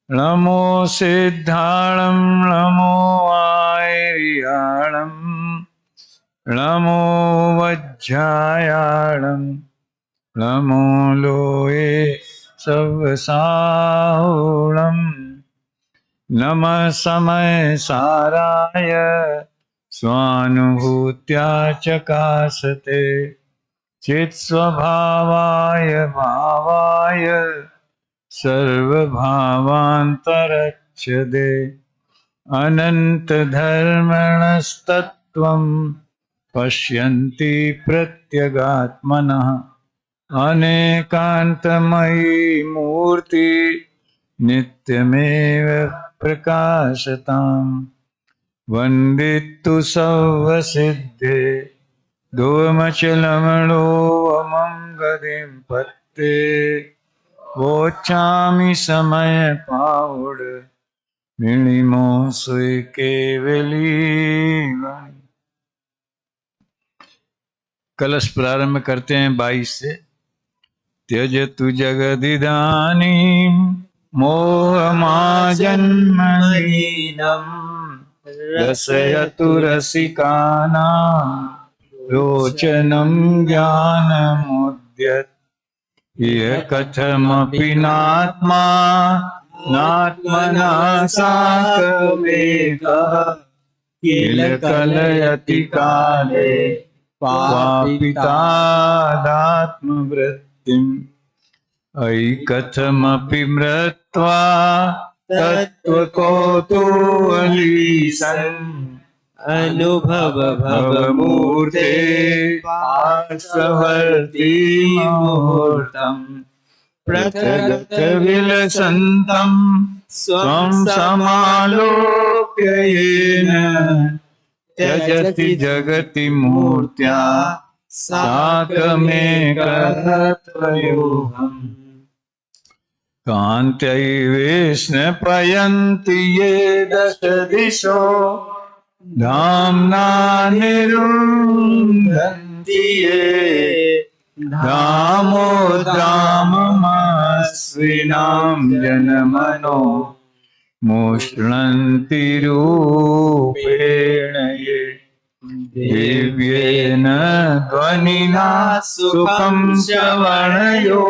नमो सिद्धाणं नमो आयर्याणं नमो वज्रायाणं नमो लोये सवसाहुणं नमः समय साराय स्वानुभूत्या चकासते चित्स्वभावाय भावाय सर्वभावान्तरच्छदे अनन्तधर्मणस्तत्त्वं पश्यन्ति प्रत्यगात्मनः अनेकान्तमयी मूर्ति नित्यमेव प्रकाशताम् वन्दितु सर्वसिद्धे दोमचलमणोऽमं गतिं पत्ते वोचामि समय पाउड मिणिमो सुई केवली। कलश प्रारंभ करते हैं 22 से। त्यजतु जगदिदानीं मोहमाजन्महीनं रसयतु रसिकानां रोचनं ज्ञानमुद्यत यः कथमपि नात्मा नात्मना साकमेकः किल कलयति काले पापितादात्मवृत्तिम् अयि कथमपि मृत्वा तत्त्वकौतूहलीसन् अनुभव भवमूर्ते पार्श्ववर्ती मुहूर्तम् प्रथगत विलसन्तं स्वं समालोक्य येन त्यजति जगति मूर्त्या साकमेकत्वयोऽहम् कान्त्यैवेष्णपयन्ति ये दश दिशो धाम्ना निरुन्धन्ति ये धामोद्धाममस्विनां जनमनो मुष्णन्ति रूपेण ये दिव्येन ध्वनिना सुखं श्रवणयो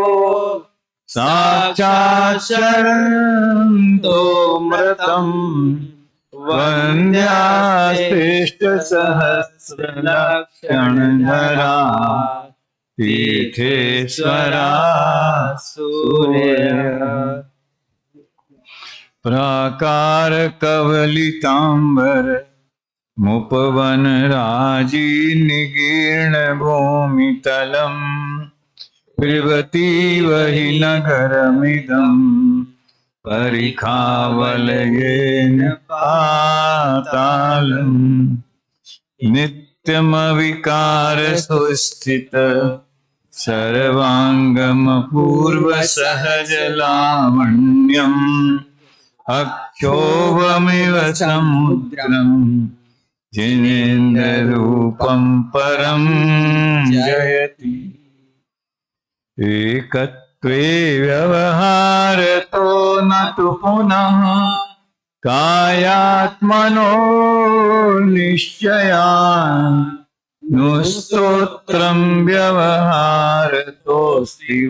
साक्षात् शरणन्तो मृतम् वन्द्यास्तेष्टसहस्रलक्षणधरा तीर्थेश्वरा सूर्यः प्राकारकवलिताम्बर मुपवनराजी निगीर्णभूमितलम् पिबतीव हि नगरमिदम् परिखावलयेन पातालम् नित्यमविकारसुस्थित सर्वाङ्गमपूर्वसहजलावण्यम् अक्षोभमिव समुद्रम् जिनेन्द्ररूपं परं जयति एकत्वे व्यवहारतो न तु पुनः कायात्मनो निश्चयान् नुस्तोत्रं व्यवहारतोऽस्ति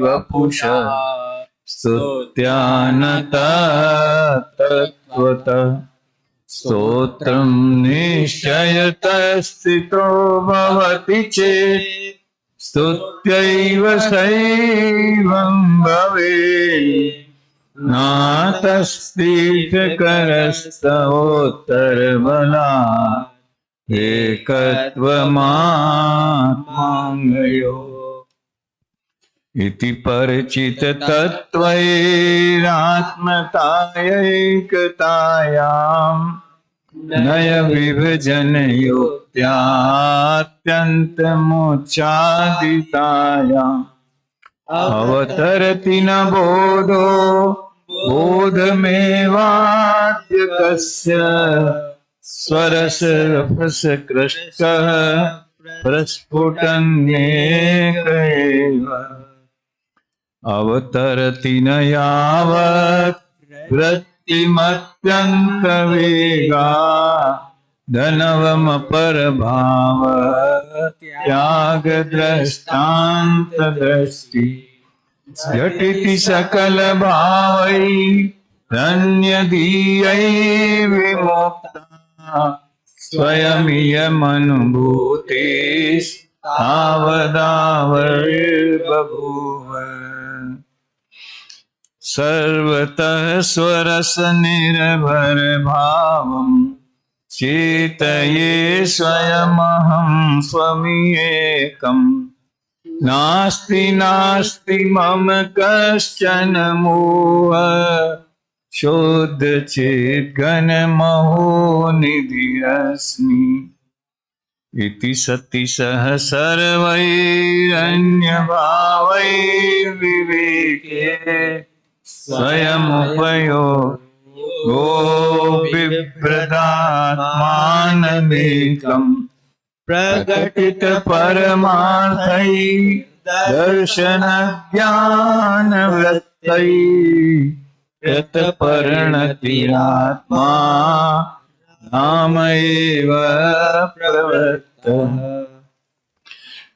वपुषः स्तुत्यानतत्त्वतः स्तोत्रं निश्चयतः भवति चेत् स्तुत्यैव सैवं भवेत् नातस्तीर्थकरस्तवोत्तरबलात् एकत्वमात्माङ्गयो इति परिचिततत्त्वैरात्मतायैकतायां नय विभजनयोक्त्यात्यन्तमुच्चादितायाम् अवतरति न बोधो बोधमेवाद्य कस्य स्वरसरभसकृष्टः प्रस्फुटन्नेक एव अवतरति न यावत् मूर्तिमत्यन्तवेगा धनवमपरभाव त्यागद्रष्टान्तदृष्टि झटिति सकलभावै धन्यधीयै विमुक्ता स्वयमियमनुभूतिस्तावदाविर्बभूव सर्वतः स्वरसनिर्भर भावम् चेतये स्वयमहं स्वमियेकम् नास्ति नास्ति मम कश्चन मोह शुद्धचिद्घनमहोनिधिरस्मि इति सति सह सर्वैरन्यभावैर्विवेके स्वयमुपयो बिभ्रदात्मानमेकम् प्रकटित परमार्थै दर्शनज्ञानवृत्तै यत्परिणतिरात्मा नामैव प्रवृत्तः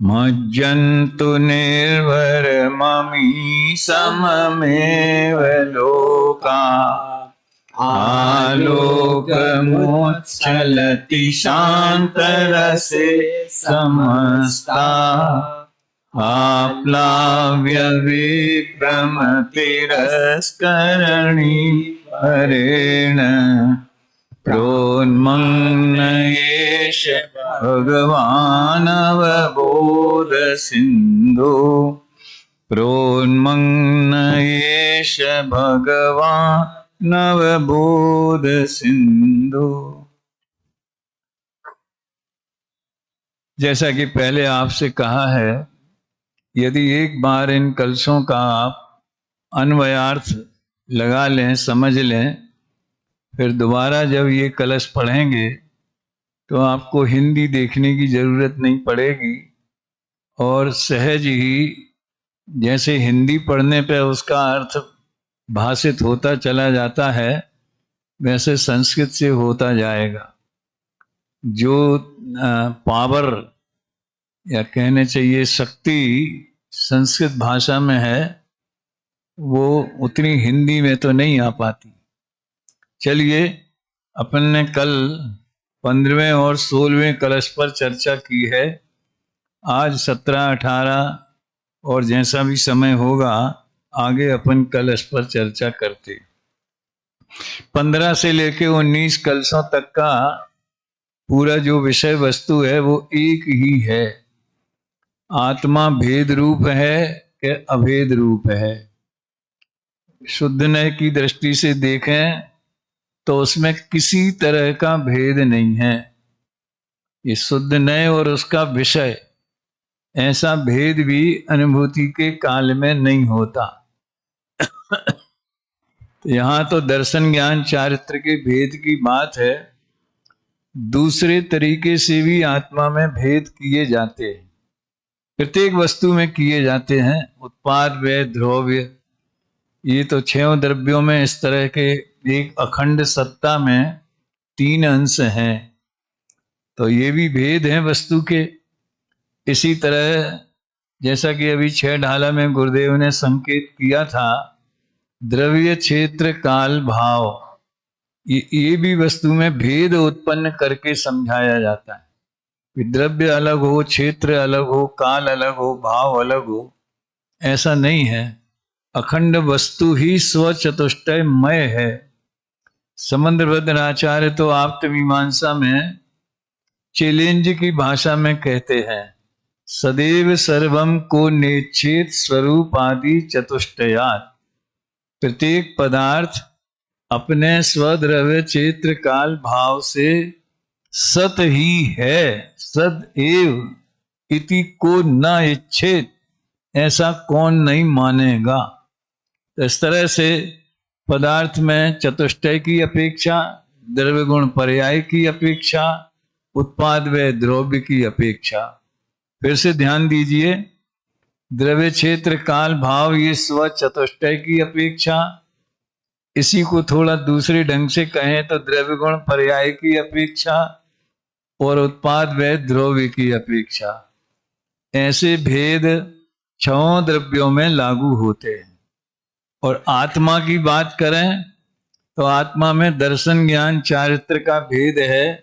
मज्जन्तु निर्भरममी सममेव लोका आलोकमुच्छलति शान्तरसे समस्ता आप्लाव्य विभ्रमतिरस्करणी परेण प्रोन्मग्न एष भगवानवबोध सिन्धु प्रोन्मग्न एष भगवान् नवबोध सिंधु। जैसा कि पहले आपसे कहा है, यदि एक बार इन कलशों का आप अन्वयार्थ लगा लें, समझ लें, फिर दोबारा जब ये कलश पढ़ेंगे तो आपको हिंदी देखने की जरूरत नहीं पड़ेगी और सहज ही जैसे हिंदी पढ़ने पे उसका अर्थ भाषित होता चला जाता है, वैसे संस्कृत से होता जाएगा। जो पावर या कहने चाहिए शक्ति संस्कृत भाषा में है, वो उतनी हिंदी में तो नहीं आ पाती। चलिए, अपन ने कल 15वें और 16वें कलश पर चर्चा की है। आज 17, 18 और जैसा भी समय होगा आगे अपन कलश पर चर्चा करते। 15 से लेके 19 कलशों तक का पूरा जो विषय वस्तु है वो एक ही है। आत्मा भेद रूप है कि अभेद रूप है। शुद्ध नय की दृष्टि से देखें तो उसमें किसी तरह का भेद नहीं है। ये शुद्ध नय और उसका विषय, ऐसा भेद भी अनुभूति के काल में नहीं होता। तो यहाँ तो दर्शन ज्ञान चारित्र के भेद की बात है। दूसरे तरीके से भी आत्मा में भेद किए जाते हैं, प्रत्येक वस्तु में किए जाते हैं। उत्पाद, व्यय, द्रव्य, ये तो 6 द्रव्यों में इस तरह के एक अखंड सत्ता में 3 अंश हैं, तो ये भी भेद हैं वस्तु के। इसी तरह जैसा कि अभी 6 ढाला में गुरुदेव ने संकेत किया था, द्रव्य, क्षेत्र, काल, भाव, ये भी वस्तु में भेद उत्पन्न करके समझाया जाता है। द्रव्य अलग हो, क्षेत्र अलग हो, काल अलग हो, भाव अलग हो, ऐसा नहीं है। अखंड वस्तु ही स्वचतुष्टयमय है। समंद्रभद्र आचार्य तो आप्त मीमांसा में चैलेंज की भाषा में कहते हैं, सदैव सर्वम को नेच्छेद स्वरूप आदि चतुष्टयात्। प्रत्येक पदार्थ अपने स्वद्रव्य, क्षेत्र, काल, भाव से सत ही है। सद एव इति को न इच्छेद, ऐसा कौन नहीं मानेगा। तो इस तरह से पदार्थ में चतुष्टय की अपेक्षा, द्रव्य गुण पर्याय की अपेक्षा, उत्पाद व द्रव्य की अपेक्षा। फिर से ध्यान दीजिए, द्रव्य, क्षेत्र, काल, भाव, ये स्व चतुष्टय की अपेक्षा, इसी को थोड़ा दूसरे ढंग से कहें तो द्रव्य गुण पर्याय की अपेक्षा और उत्पाद व द्रव्य की अपेक्षा, ऐसे भेद छहों द्रव्यों में लागू होते हैं। और आत्मा की बात करें तो आत्मा में दर्शन ज्ञान चारित्र का भेद है,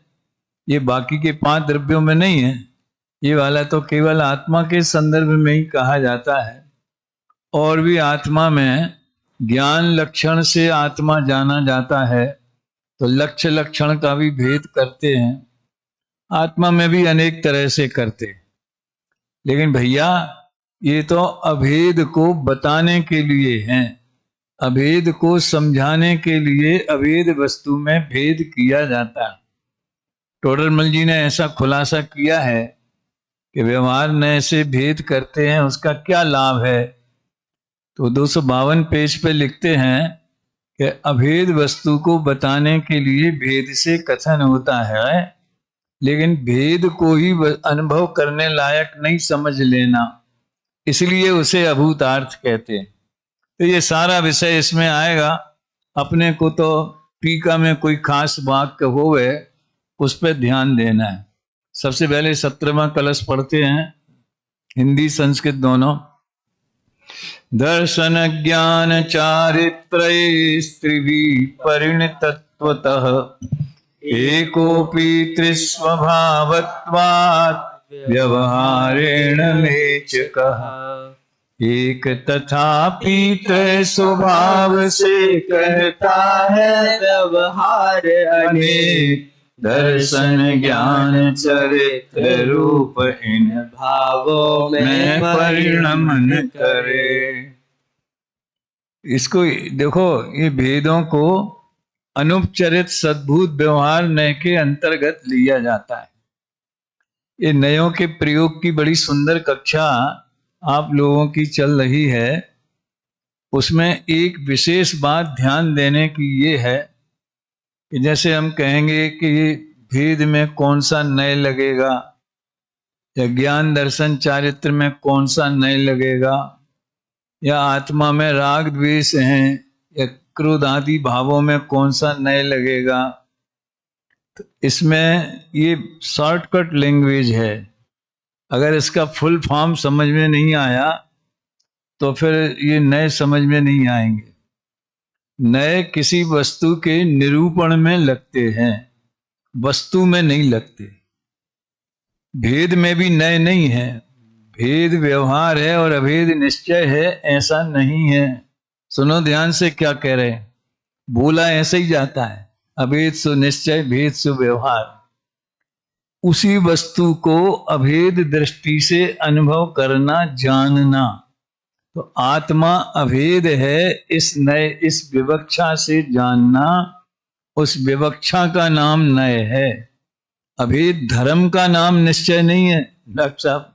ये बाकी के 5 द्रव्यों में नहीं है। ये वाला तो केवल आत्मा के संदर्भ में ही कहा जाता है। और भी आत्मा में ज्ञान लक्षण से आत्मा जाना जाता है, तो लक्ष्य लक्षण का भी भेद करते हैं। आत्मा में भी अनेक तरह से करते, लेकिन भैया ये तो अभेद को बताने के लिए हैं, अभेद को समझाने के लिए अभेद वस्तु में भेद किया जाता है। टोडरमल जी ने ऐसा खुलासा किया है कि व्यवहार में ऐसे भेद करते हैं, उसका क्या लाभ है। तो 252 पेज पे लिखते हैं कि अभेद वस्तु को बताने के लिए भेद से कथन होता है, लेकिन भेद को ही अनुभव करने लायक नहीं समझ लेना, इसलिए उसे अभूतार्थ कहते हैं। तो ये सारा विषय इसमें आएगा। अपने को तो टीका में कोई खास वाक्य होवे उस पर ध्यान देना है। सबसे पहले 17वां कलश पढ़ते हैं, हिंदी संस्कृत दोनों। दर्शन ज्ञान चारित्रये स्त्रिभिः परिणतत्वतः एकोऽपि त्रिस्वभावत्वात् व्यवहारेण मेचकः। एक तथापि स्वभाव से कहता है व्यवहार अनेक। दर्शन ज्ञान चरित्र रूप इन भावों में परिणमन करे। इसको देखो, ये भेदों को अनुपचरित सद्भूत व्यवहार नय के अंतर्गत लिया जाता है। ये नयों के प्रयोग की बड़ी सुंदर कक्षा आप लोगों की चल रही है। उसमें एक विशेष बात ध्यान देने की ये है कि जैसे हम कहेंगे कि भेद में कौन सा नय लगेगा, या ज्ञान दर्शन चारित्र में कौन सा नय लगेगा, या आत्मा में राग द्वेष हैं या क्रोध आदि भावों में कौन सा नय लगेगा। तो इसमें ये शॉर्टकट लैंग्वेज है। अगर इसका फुल फॉर्म समझ में नहीं आया तो फिर ये नए समझ में नहीं आएंगे। नए किसी वस्तु के निरूपण में लगते हैं, वस्तु में नहीं लगते। भेद में भी नए नहीं है, भेद व्यवहार है और अभेद निश्चय है, ऐसा नहीं है। सुनो ध्यान से क्या कह रहे हैं, बोला ऐसे ही जाता है, अभेद सो निश्चय, भेद सो व्यवहार। उसी वस्तु को अभेद दृष्टि से अनुभव करना, जानना। तो आत्मा अभेद है, इस नए इस विवक्षा से जानना, उस विवक्षा का नाम नय है। अभेद धर्म का नाम निश्चय नहीं है डॉक्टर साहब।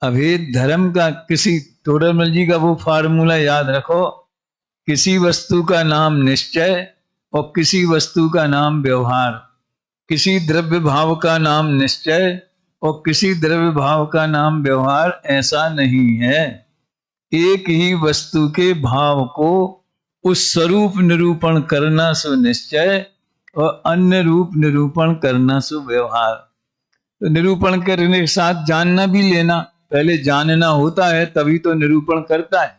अभेद धर्म का, किसी टोडरमल जी का वो फार्मूला याद रखो, किसी वस्तु का नाम निश्चय और किसी वस्तु का नाम व्यवहार। किसी द्रव्य भाव का नाम निश्चय और किसी द्रव्य भाव का नाम व्यवहार, ऐसा नहीं है। एक ही वस्तु के भाव को उस स्वरूप निरूपण करना सो निश्चय और अन्य रूप निरूपण करना सो व्यवहार। तो निरूपण करने के साथ जानना भी लेना, पहले जानना होता है तभी तो निरूपण करता है।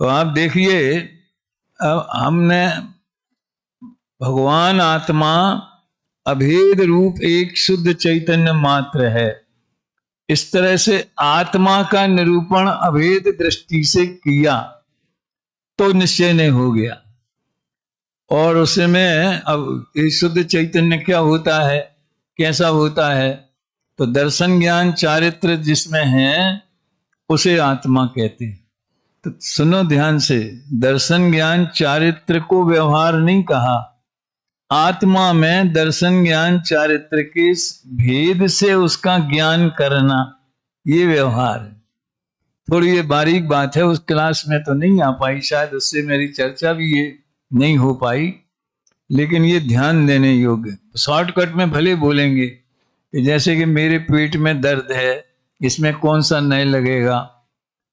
तो आप देखिए, अब हमने भगवान आत्मा अभेद रूप एक शुद्ध चैतन्य मात्र है, इस तरह से आत्मा का निरूपण अभेद दृष्टि से किया तो निश्चय नहीं हो गया। और उसमें अब शुद्ध चैतन्य क्या होता है, कैसा होता है, तो दर्शन ज्ञान चारित्र जिसमें है उसे आत्मा कहते हैं। तो सुनो ध्यान से, दर्शन ज्ञान चारित्र को व्यवहार नहीं कहा, आत्मा में दर्शन ज्ञान चारित्र के भेद से उसका ज्ञान करना, ये व्यवहार है। थोड़ी ये बारीक बात है, उस क्लास में तो नहीं आ पाई, शायद उससे मेरी चर्चा भी ये नहीं हो पाई, लेकिन ये ध्यान देने योग्य। शॉर्टकट में भले बोलेंगे कि जैसे कि मेरे पेट में दर्द है, इसमें कौन सा नय लगेगा,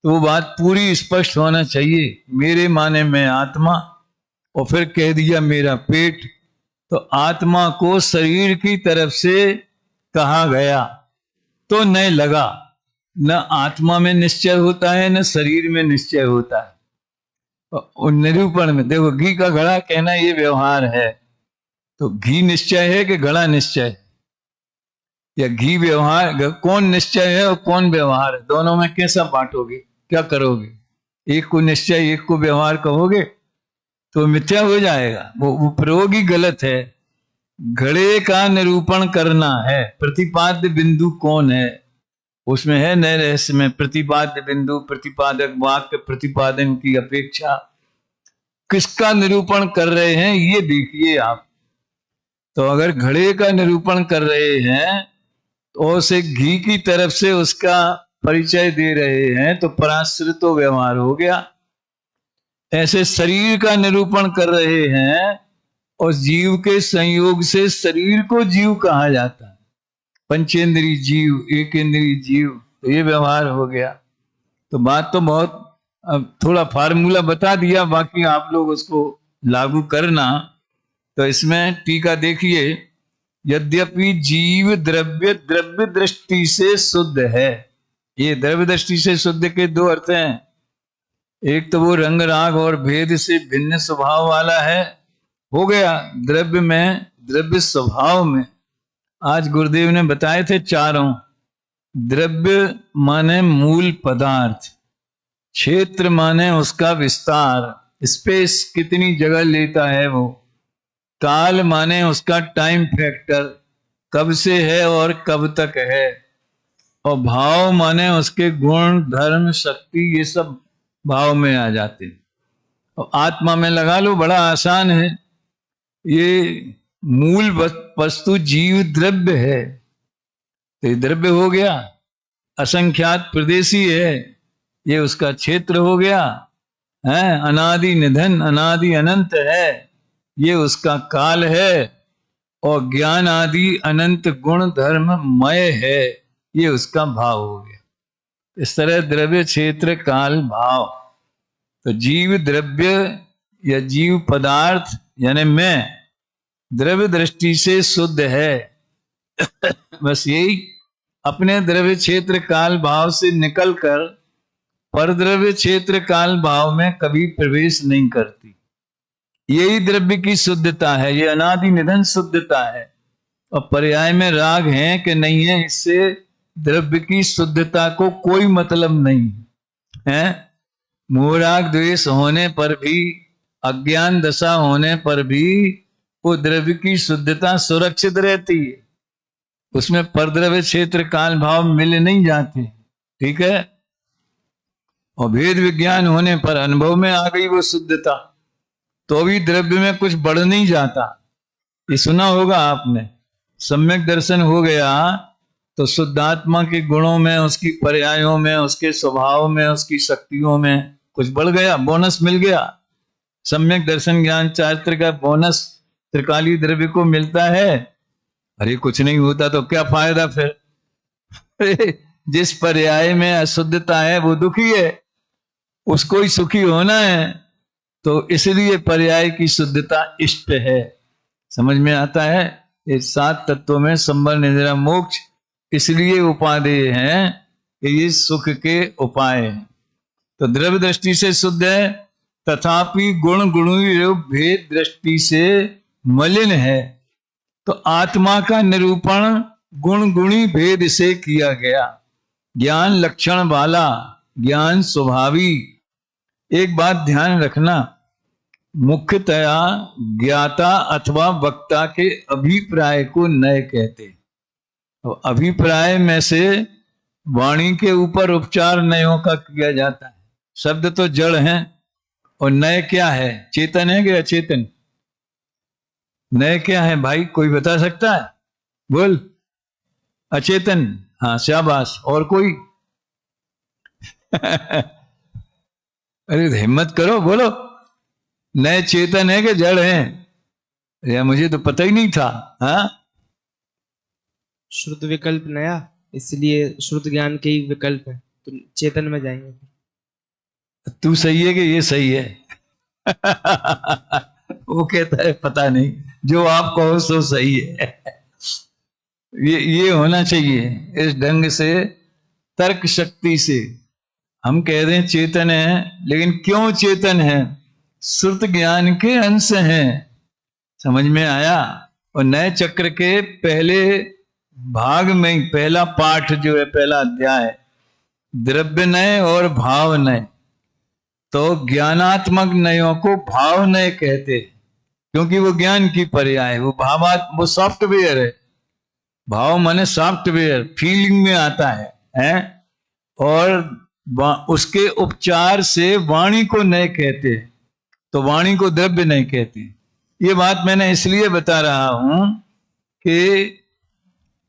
तो वो बात पूरी स्पष्ट होना चाहिए। मेरे माने में आत्मा और फिर कह दिया मेरा पेट। तो आत्मा को शरीर की तरफ से कहा गया तो न लगा, न आत्मा में निश्चय होता है न शरीर में निश्चय होता है। और निरूपण में देखो, घी का घड़ा कहना ये व्यवहार है, तो घी निश्चय है कि घड़ा निश्चय है? या घी व्यवहार, कौन निश्चय है और कौन व्यवहार है? दोनों में कैसा बांटोगे, क्या करोगे? एक को निश्चय एक को व्यवहार कहोगे तो मिथ्या हो जाएगा, वो प्रयोग ही गलत है। घड़े का निरूपण करना है, प्रतिपाद्य बिंदु कौन है उसमें है नए रहस्य में। प्रतिपाद्य बिंदु, प्रतिपादक वाक्य, प्रतिपादन की अपेक्षा किसका निरूपण कर रहे हैं ये देखिए आप। तो अगर घड़े का निरूपण कर रहे हैं तो उसे घी की तरफ से उसका परिचय दे रहे हैं तो पराश्रित व्यवहार हो गया। ऐसे शरीर का निरूपण कर रहे हैं और जीव के संयोग से शरीर को जीव कहा जाता है। पंचेंद्रीय जीव, एक इंद्रिय जीव, तो ये व्यवहार हो गया। तो बात तो बहुत, अब थोड़ा फार्मूला बता दिया, बाकी आप लोग उसको लागू करना। तो इसमें टीका देखिए, यद्यपि जीव द्रव्य द्रव्य दृष्टि से शुद्ध है। ये द्रव्य दृष्टि से शुद्ध के दो अर्थ हैं। एक तो वो रंग राग और भेद से भिन्न स्वभाव वाला है, हो गया द्रव्य में, द्रव्य स्वभाव में। आज गुरुदेव ने बताए थे चारों। द्रव्य माने मूल पदार्थ, क्षेत्र माने उसका विस्तार, स्पेस कितनी जगह लेता है वो, काल माने उसका टाइम फैक्टर, कब से है और कब तक है, और भाव माने उसके गुण धर्म शक्ति, ये सब भाव में आ जाते हैं। और आत्मा में लगा लो, बड़ा आसान है। ये मूल वस्तु जीव द्रव्य है, तो ये द्रव्य हो गया। असंख्यात प्रदेशी है, ये उसका क्षेत्र हो गया है। अनादि निधन, अनादि अनंत है, ये उसका काल है। और ज्ञान आदि अनंत गुण धर्म मय है, ये उसका भाव हो गया। इस तरह द्रव्य, क्षेत्र, काल, भाव। तो जीव द्रव्य या जीव पदार्थ यानी मैं द्रव्य दृष्टि से शुद्ध है। बस यही, अपने द्रव्य क्षेत्र काल भाव से निकलकर परद्रव्य क्षेत्र काल भाव में कभी प्रवेश नहीं करती। यही द्रव्य की शुद्धता है, ये अनादि निधन शुद्धता है। और पर्याय में राग है कि नहीं है, इससे द्रव्य की शुद्धता को कोई मतलब नहीं है। मोहराग द्वेष होने पर भी, अज्ञान दशा होने पर भी वो द्रव्य की शुद्धता सुरक्षित रहती है, उसमें परद्रव्य क्षेत्र काल भाव मिल नहीं जाते। ठीक है। और भेद विज्ञान होने पर अनुभव में आ गई वो शुद्धता, तो भी द्रव्य में कुछ बढ़ नहीं जाता। ये सुना होगा आपने, सम्यक दर्शन हो गया तो शुद्धात्मा के गुणों में, उसकी पर्यायों में, उसके स्वभाव में, उसकी शक्तियों में कुछ बढ़ गया, बोनस मिल गया। सम्यक दर्शन ज्ञान चारित्र का बोनस त्रिकाली द्रव्य को मिलता है। अरे कुछ नहीं होता तो क्या फायदा फिर? जिस पर्याय में अशुद्धता है वो दुखी है, उसको ही सुखी होना है, तो इसलिए पर्याय की शुद्धता इष्ट है। समझ में आता है? ये 7 तत्वों में संबर निद्रा मोक्ष इसलिए उपादेय हैं कि ये सुख के उपाय हैं। तो द्रव्य दृष्टि से शुद्ध है, तथापि गुण गुणी भेद दृष्टि से मलिन है। तो आत्मा का निरूपण गुण गुणी भेद से किया गया। ज्ञान लक्षण वाला, ज्ञान स्वभावी। एक बात ध्यान रखना, मुख्यतया ज्ञाता अथवा वक्ता के अभिप्राय को नय कहते। तो अभिप्राय में से वाणी के ऊपर उपचार नयों का किया जाता है। शब्द तो जड़ हैं, और नय क्या है? चेतन है कि अचेतन? नय क्या है भाई, कोई बता सकता है? बोल। अचेतन, हाँ शाबाश। और कोई? अरे हिम्मत करो, बोलो। नए चेतन है कि जड़ है? या मुझे तो पता ही नहीं था। हाँ, शुद्ध विकल्प नया, इसलिए शुद्ध ज्ञान के ही विकल्प है, तो चेतन में जाएंगे। तू सही है कि ये सही है? वो कहता है पता नहीं, जो आप कहो सो सही है। ये होना चाहिए इस ढंग से, तर्क शक्ति से। हम कह रहे हैं चेतन है, लेकिन क्यों चेतन है? श्रुत ज्ञान के अंश हैं। समझ में आया? और नए चक्र के पहले भाग में पहला पाठ जो है, पहला अध्याय, द्रव्य नय और भाव नय। तो ज्ञानात्मक नयों को भाव नय कहते, क्योंकि वो ज्ञान की पर्याय, वो वो सॉफ्टवेयर है। भाव माने सॉफ्टवेयर, फीलिंग में आता है? और उसके उपचार से वाणी को नय कहते, तो वाणी को द्रव्य नहीं कहते। ये बात मैंने इसलिए बता रहा हूं कि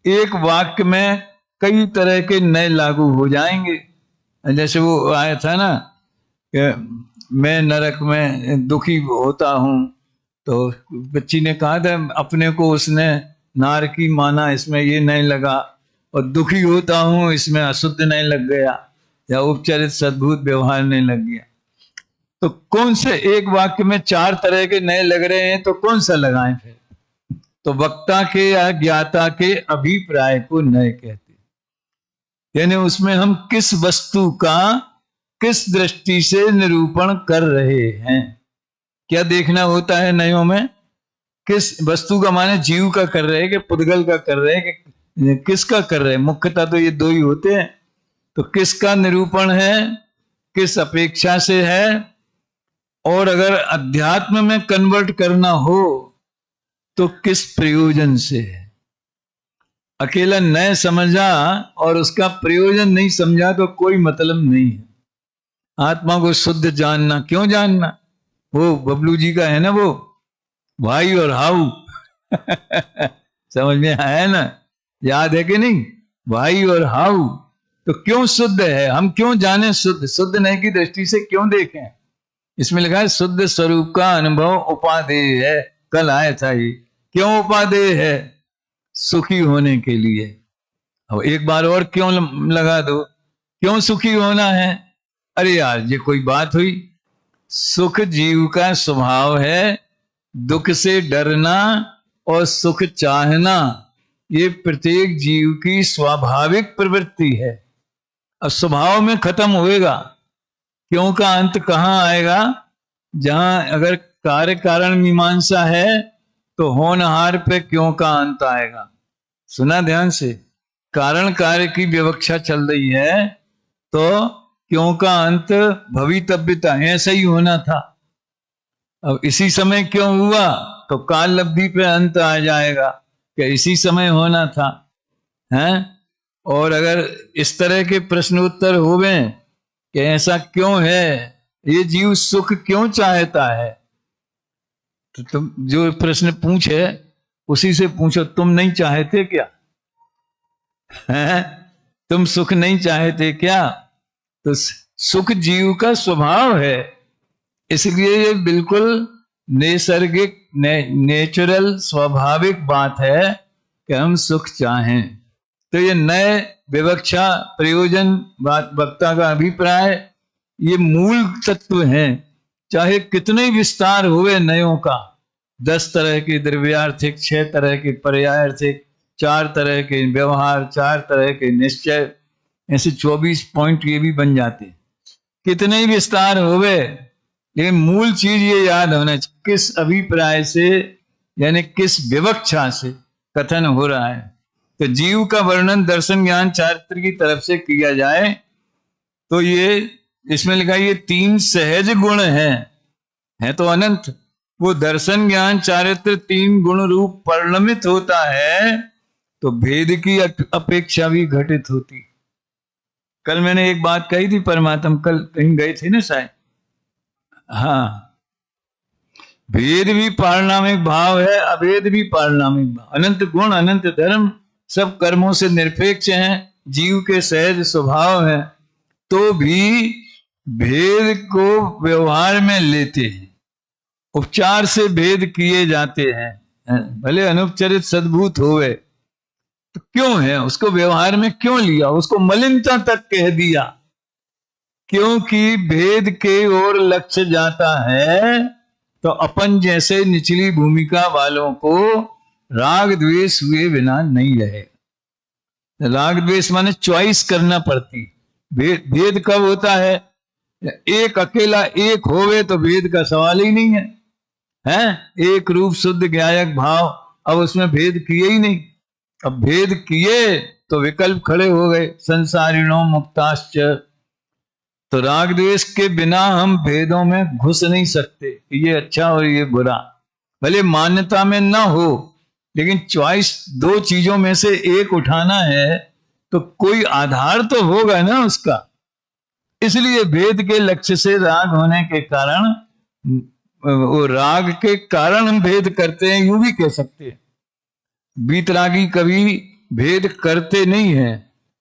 एक वाक्य में कई तरह के नए लागू हो जाएंगे। जैसे वो आया था ना कि मैं नरक में दुखी होता हूं, तो बच्ची ने कहा था अपने को उसने नार की माना, इसमें ये नहीं लगा, और दुखी होता हूं इसमें अशुद्ध नहीं लग गया, या उपचारित सद्भूत व्यवहार नहीं लग गया। तो कौन से एक वाक्य में 4 तरह के नए लग रहे हैं, तो कौन सा लगाएं फिर? तो वक्ता के या ज्ञाता के अभिप्राय को नए कहते, यानी उसमें हम किस वस्तु का किस दृष्टि से निरूपण कर रहे हैं। क्या देखना होता है नयों में? किस वस्तु का, माने जीव का कर रहे हैं कि पुद्गल का कर रहे हैं कि किसका कर रहे हैं? मुख्यतः तो ये 2 ही होते हैं। तो किसका निरूपण है, किस अपेक्षा से है, और अगर अध्यात्म में कन्वर्ट करना हो तो किस प्रयोजन से है। अकेला नए समझा और उसका प्रयोजन नहीं समझा तो कोई मतलब नहीं है। आत्मा को शुद्ध जानना, क्यों जानना? वो बबलू जी का है ना, वो भाई और हाउ। समझ में आया ना? याद है कि नहीं? भाई और हाउ। तो क्यों शुद्ध है, हम क्यों जाने शुद्ध? शुद्ध नहीं की दृष्टि से क्यों देखें? इसमें लिखा है शुद्ध स्वरूप का अनुभव उपादेय है। कल आया था ये। क्यों उपादेय है? सुखी होने के लिए। अब एक बार और क्यों लगा दो, क्यों सुखी होना है? अरे यार, ये कोई बात हुई? सुख जीव का स्वभाव है, दुख से डरना और सुख चाहना ये प्रत्येक जीव की स्वाभाविक प्रवृत्ति है। अब स्वभाव में खत्म होएगा, क्यों का अंत कहाँ आएगा? जहां अगर कार्य कारण मीमांसा है तो होनहार पे क्यों का अंत आएगा। सुना ध्यान से, कारण कार्य की विवक्षा चल रही है तो क्यों का अंत भवितव्यता, ऐसा ही होना था। अब इसी समय क्यों हुआ तो काल लब्धि पे अंत आ जाएगा कि इसी समय होना था, हैं? और अगर इस तरह के प्रश्न उत्तर होवे कि ऐसा क्यों है, ये जीव सुख क्यों चाहता है, तो तुम जो प्रश्न पूछे उसी से पूछो, तुम नहीं चाहते क्या? हैं? तुम सुख नहीं चाहते क्या? तो सुख जीव का स्वभाव है, इसलिए ये बिल्कुल नैसर्गिक नेचुरल स्वाभाविक बात है कि हम सुख चाहें। तो ये नए विवक्षा प्रयोजन वक्ता का अभिप्राय ये मूल तत्व हैं। चाहे कितने विस्तार हुए नयों का, 10 तरह के द्रव्यार्थिक, 6 तरह के पर्यायार्थिक, 4 तरह के व्यवहार, 4 तरह के निश्चय, ऐसे 24 पॉइंट ये भी बन जाते। कितने ही विस्तार हुए, लेकिन मूल चीज ये याद होना चाहिए, किस अभिप्राय से यानी किस विवक्षा से कथन हो रहा है। तो जीव का वर्णन दर्शन ज्ञान चारित्र की तरफ से किया जाए तो ये इसमें लिखा ये 3 सहज गुण है तो अनंत। वो दर्शन ज्ञान चारित्र 3 गुण रूप परिणमित होता है तो भेद की अपेक्षा भी घटित होती। कल मैंने एक बात कही थी, परमात्मा कल कहीं गए थे ना शायद, हाँ, भेद भी पारणामिक भाव है, अभेद भी पारणामिक भाव। अनंत गुण अनंत धर्म सब कर्मों से निरपेक्ष हैं, जीव के सहज स्वभाव है, तो भी भेद को व्यवहार में लेते हैं, उपचार से भेद किए जाते हैं, भले अनुपचरित सद्भूत होवे तो क्यों है, उसको व्यवहार में क्यों लिया, उसको मलिनता तक कह दिया, क्योंकि भेद के ओर लक्ष्य जाता है तो अपन जैसे निचली भूमिका वालों को राग द्वेष हुए बिना नहीं रहे। राग द्वेष माने चॉइस करना पड़ती। भेद कब होता है? एक अकेला एक होवे तो भेद का सवाल ही नहीं है, हैं? एक रूप शुद्ध ज्ञायक भाव, अब उसमें भेद किए ही नहीं। अब भेद किए तो विकल्प खड़े हो गए, संसारिणों मुक्ताश्च। तो राग द्वेष के बिना हम भेदों में घुस नहीं सकते, ये अच्छा और ये बुरा। भले मान्यता में ना हो, लेकिन चॉइस दो चीजों में से एक उठाना है तो कोई आधार तो होगा ना उसका। इसलिए भेद के लक्ष्य से राग होने के कारण, वो राग के कारण हम भेद करते हैं, यूं भी कह सकते हैं। वीतरागी कभी भेद करते नहीं है,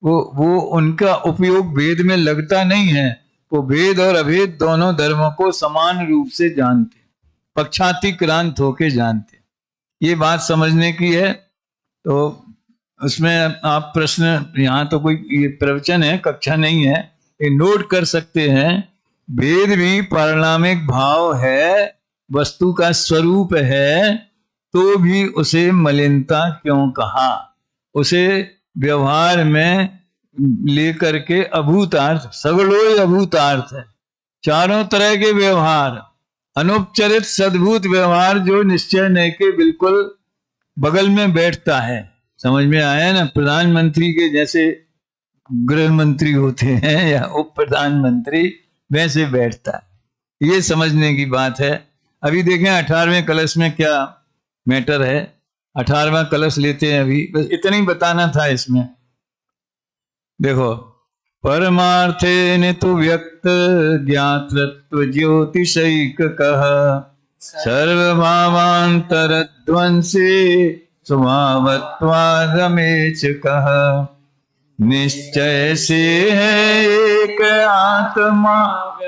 वो उनका उपयोग भेद में लगता नहीं है। वो भेद और अभेद दोनों धर्मों को समान रूप से जानते, पक्षातिक्रांत होके जानते। ये बात समझने की है। तो उसमें आप प्रश्न, यहाँ तो कोई ये प्रवचन है, कक्षा नहीं है, ये नोट कर सकते हैं। भेद भी पारिणामिक भाव है, वस्तु का स्वरूप है, तो भी उसे मलिनता क्यों कहा? उसे व्यवहार में लेकर के अभूतार्थ, सगुणों अभूतार्थ है। चारों तरह के व्यवहार, अनुपचरित सद्भूत व्यवहार जो निश्चय नहीं के बिल्कुल बगल में बैठता है। समझ में आया ना? प्रधानमंत्री के जैसे गृह मंत्री होते हैं या उप प्रधानमंत्री, वैसे बैठता है। ये समझने की बात है। अभी देखें 18वें कलश में क्या मैटर है। 18वां कलश लेते हैं अभी, बस इतना ही बताना था इसमें। देखो, परमार्थे ने तो व्यक्त ज्ञातृत्व ज्योतिषैक कह, सर्वभावांतर ध्वंसे स्वभावत्वादमेच कह। निश्चय से है एक आत्मा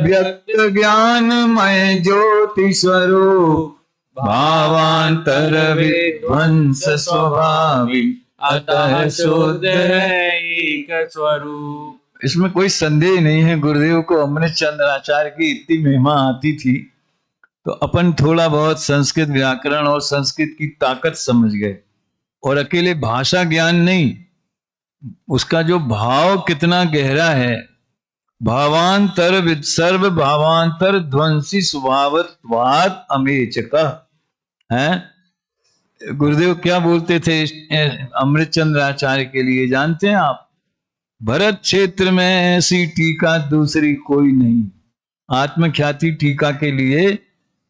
व्यक्त ज्ञानमय ज्योति स्वरूप, भावांतर विध्वंस स्वभावी अतः शुद्ध है एक स्वरूप। इसमें कोई संदेह नहीं है। गुरुदेव को अमृत चंद्राचार्य की इतनी महिमा आती थी तो अपन थोड़ा बहुत संस्कृत व्याकरण और संस्कृत की ताकत समझ गए। और अकेले भाषा ज्ञान नहीं, उसका जो भाव कितना गहरा है। भावांतर सर्व भावांतर ध्वंसी स्वभावत्वात् अमेचकः है। गुरुदेव क्या बोलते थे अमृत चंद्राचार्य के लिए, जानते हैं आप? भरत क्षेत्र में ऐसी टीका दूसरी कोई नहीं। आत्मख्याति टीका के लिए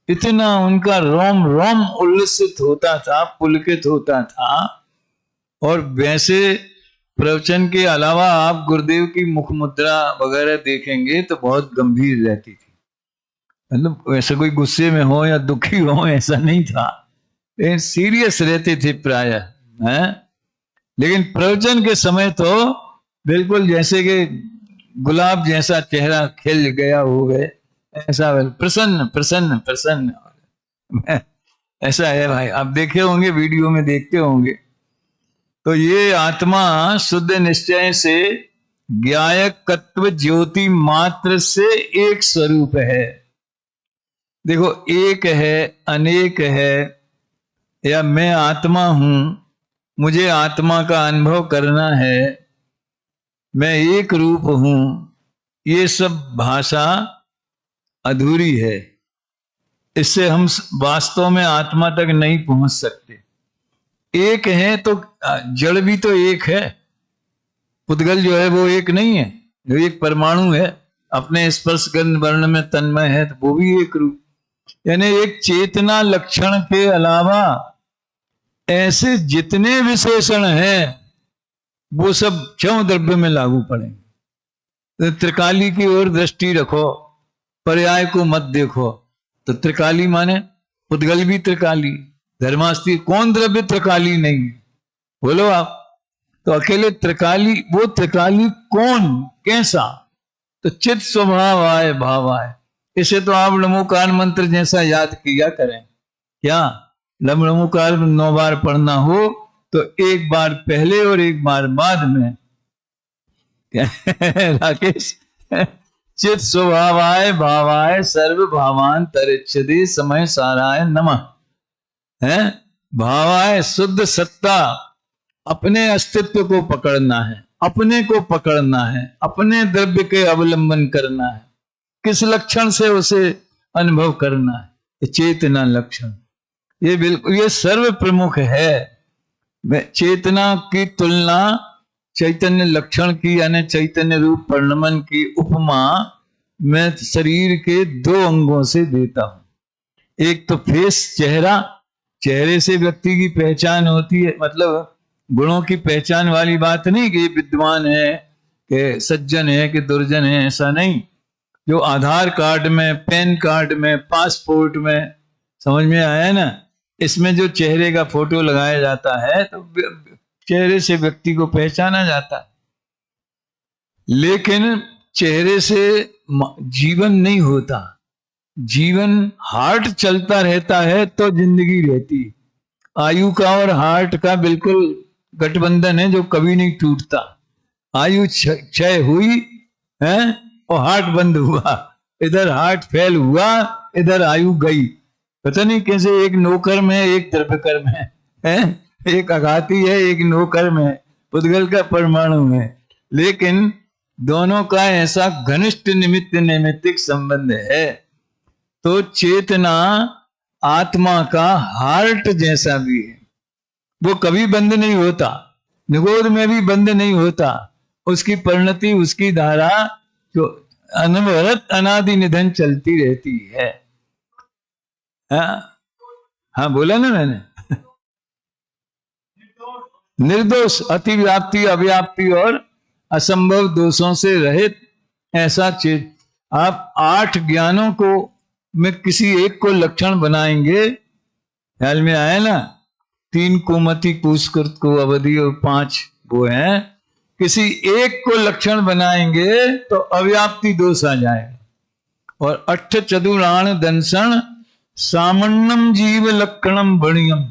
इतना उनका रोम रोम उल्लसित होता था, पुलकित होता था। और वैसे प्रवचन के अलावा आप गुरुदेव की मुख मुद्रा वगैरह देखेंगे तो बहुत गंभीर रहती थी। मतलब वैसे कोई गुस्से में हो या दुखी हो ऐसा नहीं था, लेकिन सीरियस रहते थे प्राय, हैं? लेकिन प्रवचन के समय तो बिल्कुल जैसे कि गुलाब जैसा चेहरा खिल गया हो गए, ऐसा प्रसन्न प्रसन्न प्रसन्न ऐसा है भाई। आप देखे होंगे, वीडियो में देखते होंगे। तो ये आत्मा शुद्ध निश्चय से ज्ञायकत्व ज्योति मात्र से एक स्वरूप है। देखो, एक है, अनेक है, या मैं आत्मा हूं, मुझे आत्मा का अनुभव करना है, मैं एक रूप हूं, ये सब भाषा अधूरी है। इससे हम वास्तव में आत्मा तक नहीं पहुंच सकते। एक है तो जड़ भी तो एक है। पुद्गल जो है वो एक नहीं है, जो एक परमाणु है, अपने स्पर्श गंध वर्ण में तन्मय है, तो वो भी एक रूप। यानी एक चेतना लक्षण के अलावा ऐसे जितने विशेषण हैं वो सब क्षम द्रव्य में लागू पड़ेंगे। तो त्रिकाली की ओर दृष्टि रखो, पर्याय को मत देखो। तो त्रिकाली माने पुद्गल भी त्रिकाली, धर्मास्ती, कौन द्रव्य त्रिकाली नहीं है? बोलो आप। तो अकेले त्रिकाली, वो त्रिकाली कौन, कैसा? तो चित स्वभाव आए भाव आए। इसे तो आप नमोकार मंत्र जैसा याद किया करें। क्या नमोकार 9 बार पढ़ना हो तो एक बार पहले और एक बार बाद में राकेश चित स्वभावाय भावाय सर्व भावान तरिच्छदे समय साराय नमः। है भावाय शुद्ध सत्ता, अपने अस्तित्व को पकड़ना है, अपने को पकड़ना है, अपने द्रव्य के अवलंबन करना है, किस लक्षण से उसे अनुभव करना है, ये चेतना लक्षण। ये बिल्कुल ये सर्व प्रमुख है। चेतना की तुलना चैतन्य लक्षण की यानी चैतन्य रूप परिणमन की उपमा मैं शरीर के 2 अंगों से देता हूं। एक तो फेस, चेहरा, चेहरे से व्यक्ति की पहचान होती है, मतलब गुणों की पहचान वाली बात नहीं कि विद्वान है कि सज्जन है कि दुर्जन है, ऐसा नहीं। जो आधार कार्ड में, पैन कार्ड में, पासपोर्ट में, समझ में आया ना, इसमें जो चेहरे का फोटो लगाया जाता है तो चेहरे से व्यक्ति को पहचाना जाता है। लेकिन चेहरे से जीवन नहीं होता, जीवन हार्ट चलता रहता है तो जिंदगी रहती। आयु का और हार्ट का बिल्कुल गठबंधन है जो कभी नहीं टूटता। आयु क्षय हुई है और हार्ट बंद हुआ, इधर हार्ट फेल हुआ, इधर आयु गई। पता नहीं कैसे, एक नौकर में एक द्रव्यकर में है, एक आघाती है एक नौकर में, पुद्गल का परमाणु में, लेकिन दोनों का ऐसा घनिष्ठ निमित्त नैमित्तिक संबंध है। तो चेतना आत्मा का हार्ट जैसा भी है, वो कभी बंद नहीं होता, निगोद में भी बंद नहीं होता। उसकी परिणति, उसकी धारा जो अनवरत अनादि निधन चलती रहती है। हाँ बोला ना मैंने, निर्दोष, अतिव्याप्ति, अव्याप्ति और असंभव दोषों से रहित ऐसा चेत। आप 8 ज्ञानों को में किसी एक को लक्षण बनाएंगे, ख्याल में आया ना, 3 कुमति, कुसकृत को, अवधि और 5 वो हैं। किसी एक को लक्षण बनाएंगे तो अव्याप्ति दोष आ जाएगा। और 8 चतुराण दंसन सामान्यम जीव लक्षणम बणियम,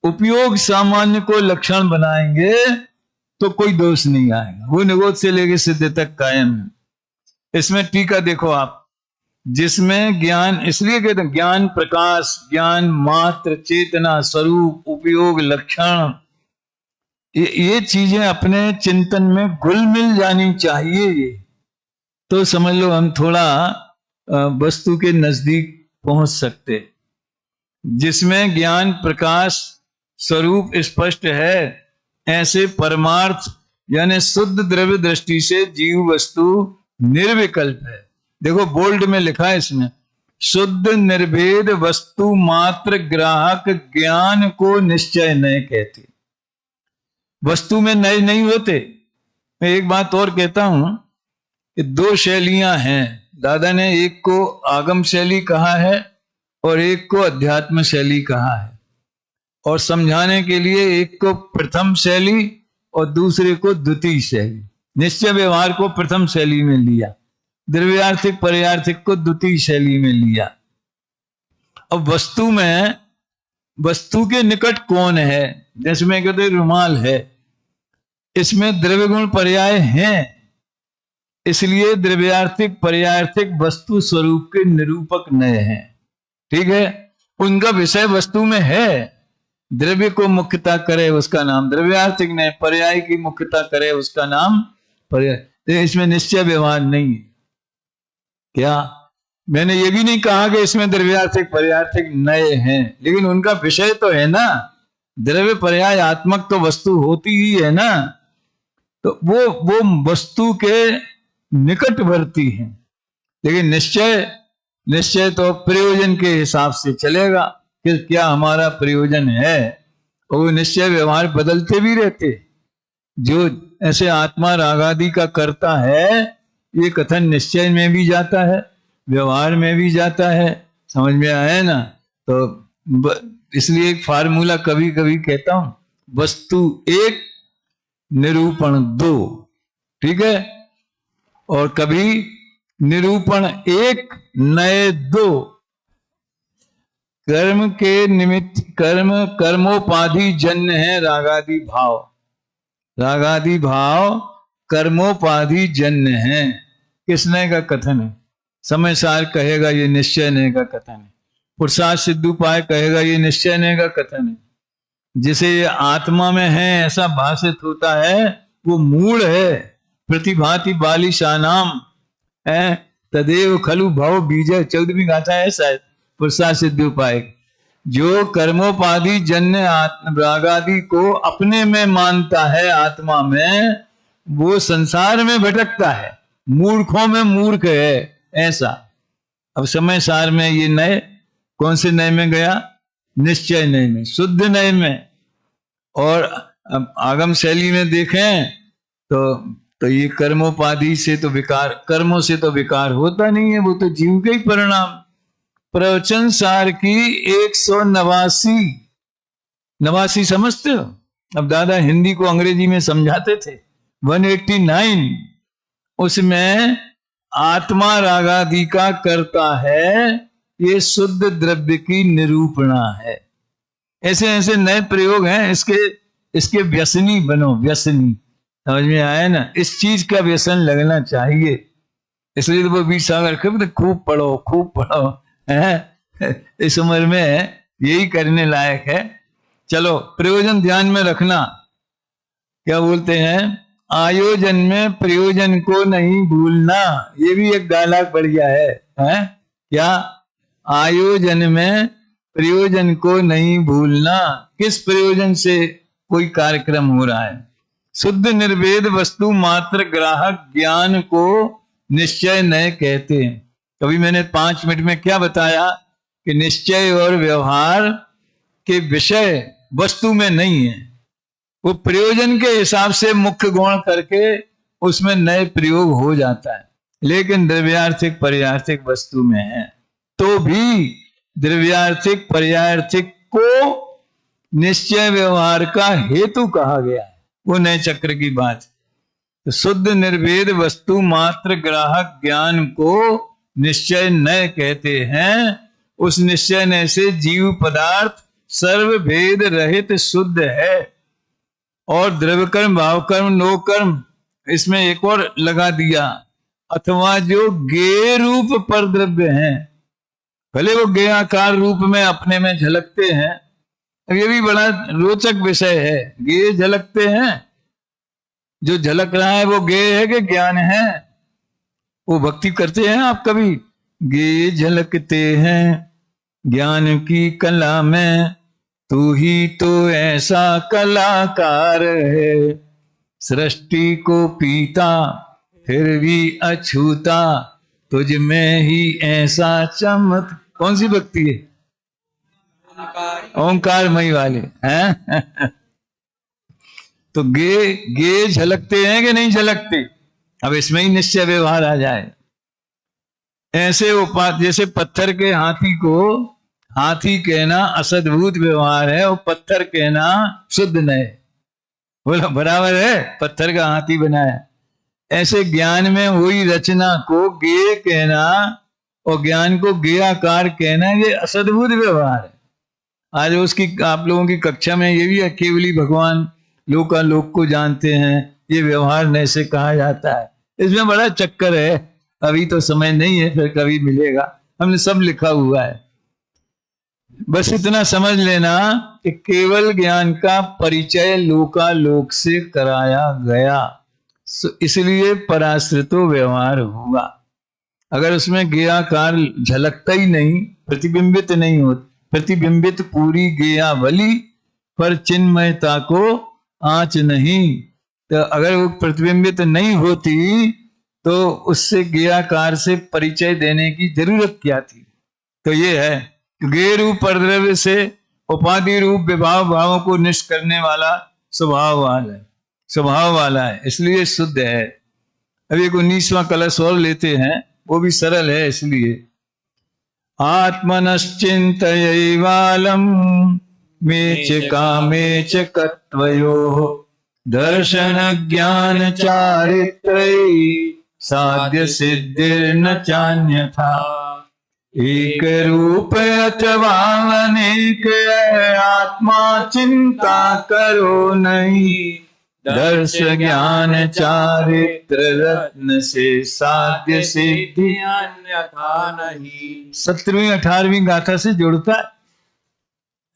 उपयोग सामान्य को लक्षण बनाएंगे तो कोई दोष नहीं आएगा, वो निगोद से लेके सिद्ध तक कायम है। इसमें टीका देखो आप, जिसमें ज्ञान, इसलिए कहते हैं ज्ञान प्रकाश, ज्ञान मात्र, चेतना स्वरूप, उपयोग लक्षण, ये चीजें अपने चिंतन में घुल मिल जानी चाहिए। तो समझ लो हम थोड़ा वस्तु के नजदीक पहुंच सकते। जिसमें ज्ञान प्रकाश स्वरूप स्पष्ट है, ऐसे परमार्थ यानी शुद्ध द्रव्य दृष्टि से जीव वस्तु निर्विकल्प है। देखो बोल्ड में लिखा है इसमें, शुद्ध निर्भेद वस्तु मात्र ग्राहक ज्ञान को निश्चय नहीं कहते। वस्तु में नए नहीं होते। मैं एक बात और कहता हूं कि 2 शैलियां हैं। दादा ने एक को आगम शैली कहा है और एक को अध्यात्म शैली कहा है, और समझाने के लिए एक को प्रथम शैली और दूसरे को द्वितीय शैली। निश्चय व्यवहार को प्रथम शैली में लिया, द्रव्यार्थिक पर्यार्थिक को द्वितीय शैली में लिया। अब वस्तु में, वस्तु के निकट कौन है, जैसे मैं कहते रुमाल है, इसमें द्रव्य गुण पर्याय हैं, इसलिए द्रव्यार्थिक पर्यार्थिक वस्तु स्वरूप के निरूपक नए हैं। ठीक है, उनका विषय वस्तु में है, द्रव्य को मुख्यता करे उसका नाम द्रव्यार्थिक नए, पर्याय की मुख्यता करे उसका नाम पर्याय। इसमें निश्चय व्यवहार नहीं है। क्या मैंने ये भी नहीं कहा कि इसमें द्रव्यार्थिक पर्यार्थिक नए हैं, लेकिन उनका विषय तो है ना, द्रव्य पर्याय आत्मक तो वस्तु होती ही है ना, तो वो वस्तु के निकटवर्ती हैं। लेकिन निश्चय तो प्रयोजन के हिसाब से चलेगा कि क्या हमारा प्रयोजन है, और वो निश्चय व्यवहार बदलते भी रहते। जो ऐसे आत्मा रागादि का करता है, ये कथन निश्चय में भी जाता है, व्यवहार में भी जाता है। समझ में आया ना? तो इसलिए एक फार्मूला कभी कभी कहता हूं, वस्तु एक निरूपण 2, ठीक है, और कभी निरूपण 1 नए 2। कर्म के निमित्त कर्मोपाधि जन्य है रागादि भाव, रागादि भाव कर्मोपाधि जन्य है। किस नय का कथन है? समय सार कहेगा ये निश्चय नय का कथन है। पुरुषार्थ सिद्धोपाय कहेगा ये निश्चय नय का कथन है। जिसे ये आत्मा में है ऐसा भाषित होता है वो मूढ़ है। प्रतिभाति बालिशानाम है तदेव खलु भव बीज, 14वीं गाथा है शायद पुरुषार्थ सिद्धोपाय। जो कर्मोपाधि जन्य रागादि को अपने में मानता है आत्मा में, वो संसार में भटकता है, मूर्खों में मूर्ख है ऐसा। अब समय सार में ये नए कौन से नए में गया? निश्चय नए में, शुद्ध नए में। और अब आगम शैली में देखें तो ये कर्मोपाधि से तो विकार, कर्मों से तो विकार होता नहीं है, वो तो जीव के ही परिणाम। प्रवचन सार की 189 समझते हो? अब दादा हिंदी को अंग्रेजी में समझाते थे। 189 उसमें आत्मा रागादि का करता है, ये शुद्ध द्रव्य की निरूपणा है। ऐसे ऐसे नए प्रयोग हैं, इसके व्यसनी बनो, व्यसनी। समझ में आया ना? इस चीज का व्यसन लगना चाहिए। इसलिए तो वो वीर सागर खूब पढ़ो है। इस उम्र में यही करने लायक है। चलो प्रयोजन ध्यान में रखना। क्या बोलते हैं? आयोजन में प्रयोजन को नहीं भूलना। ये भी एक डायलॉग बढ़ गया है क्या? आयोजन में प्रयोजन को नहीं भूलना। किस प्रयोजन से कोई कार्यक्रम हो रहा है? शुद्ध निर्वेद वस्तु मात्र ग्राहक ज्ञान को निश्चय नय कहते हैं। कभी मैंने 5 मिनट में क्या बताया कि निश्चय और व्यवहार के विषय वस्तु में नहीं है, वो प्रयोजन के हिसाब से मुख्य गौण करके उसमें नए प्रयोग हो जाता है। लेकिन द्रव्यार्थिक पर्यार्थिक वस्तु में है तो भी द्रव्यार्थिक पर्यार्थिक को निश्चय व्यवहार का हेतु कहा गया है। वो नए चक्र की बात। तो शुद्ध निर्वेद वस्तु मात्र ग्राहक ज्ञान को निश्चय नय कहते हैं। उस निश्चय नय से जीव पदार्थ सर्व भेद रहित शुद्ध है। और द्रव्य कर्म, भाव कर्म, नो कर्म, इसमें एक और लगा दिया, अथवा जो गेय रूप पर द्रव्य हैं, भले वो गेयाकार रूप में अपने में झलकते हैं। ये भी बड़ा रोचक विषय है। गेय झलकते हैं, जो झलक रहा है वो गेय है कि ज्ञान है? वो भक्ति करते हैं आप कभी? गेय झलकते हैं ज्ञान की कला में, तू ही तो ऐसा कलाकार है। सृष्टि को पीता फिर भी अछूता, तुझ में ही ऐसा चमक। कौन सी भक्ति है? ओंकारमयी वाले हैं। तो गे झलकते हैं कि नहीं झलकते? अब इसमें ही निश्चय व्यवहार आ जाए। ऐसे जैसे पत्थर के हाथी को हाथी कहना असद्भुत व्यवहार है, और पत्थर कहना शुद्ध नय। बोला बराबर है, पत्थर का हाथी बनाया। ऐसे ज्ञान में हुई रचना को गेय कहना और ज्ञान को गेयाकार कहना, ये असद्भुत व्यवहार है। आज उसकी आप लोगों की कक्षा में ये भी है, केवली भगवान लोक को जानते हैं, ये व्यवहार नय से कहा जाता है। इसमें बड़ा चक्कर है। अभी तो समय नहीं है, फिर कभी मिलेगा। हमने सब लिखा हुआ है। बस इतना समझ लेना कि केवल ज्ञान का परिचय लोकालोक से कराया गया, इसलिए पराश्रितो व्यवहार होगा। अगर उसमें गेयाकार झलकता ही नहीं, प्रतिबिंबित नहीं हो, प्रतिबिंबित पूरी गेयावली पर चिन्मयता को आंच नहीं, तो अगर वो प्रतिबिंबित नहीं होती तो उससे गेयाकार से परिचय देने की जरूरत क्या थी? तो ये है, गेय रूप परद्रव्य से उपाधि रूप विभाव भावों को निष्ठ करने वाला स्वभाव वाला है, इसलिए शुद्ध है। अब एक 19वां कलश और लेते हैं, वो भी सरल है। इसलिए आत्मनश्चिन्तयैवालं मेच कामेच कत्वयोः दर्शन ज्ञान चारित्र्यै साध्य सिद्धिर्न चान्यथा। एक रूप अथवा अनेक आत्मा चिंता करो नहीं, दर्श ज्ञान चारित्र रत्न से साध्य सिद्धि अन्यथा नहीं। 17वीं 18वीं गाथा से जुड़ता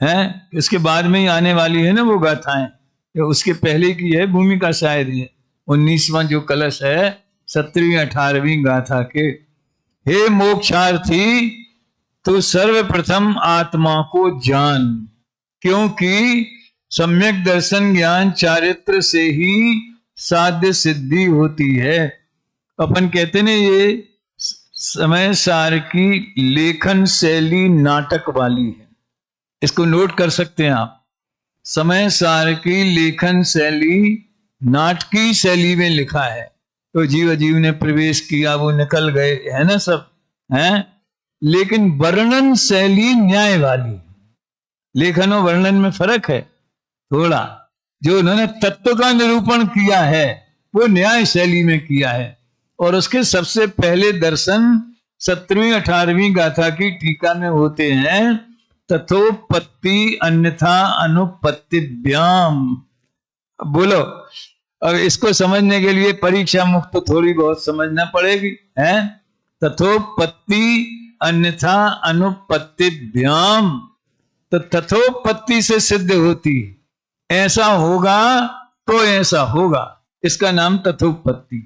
है। इसके बाद में ही आने वाली है ना वो गाथाएं, ये उसके पहले की है भूमिका शायद। ये 19वां जो कलश है 17वीं 18वीं गाथा के। हे मोक्षार्थी, तो सर्वप्रथम आत्मा को जान, क्योंकि सम्यक दर्शन ज्ञान चारित्र से ही साध्य सिद्धि होती है। अपन कहते ना ये समय सार की लेखन शैली नाटक वाली है, इसको नोट कर सकते हैं आप। समय सार की लेखन शैली नाटकीय शैली में लिखा है। तो जीव अजीव ने प्रवेश किया, वो निकल गए, है ना सब है। लेकिन वर्णन शैली न्याय वाली। लेखन और वर्णन में फर्क है थोड़ा। जो उन्होंने तत्व का निरूपण किया है वो न्याय शैली में किया है। और उसके सबसे पहले दर्शन 17वीं 18वीं गाथा की टीका में होते हैं, तथोपत्ति अन्यथा अनुपत्तिभ्याम। बोलो, अब इसको समझने के लिए परीक्षा मुक्त तो थोड़ी बहुत समझना पड़ेगी, है। तथोपत्ति अन्यथा अनुपत्तिभ्याम, तो तथोपत्ति से सिद्ध होती, ऐसा होगा तो ऐसा होगा, इसका नाम तथोपत्ति।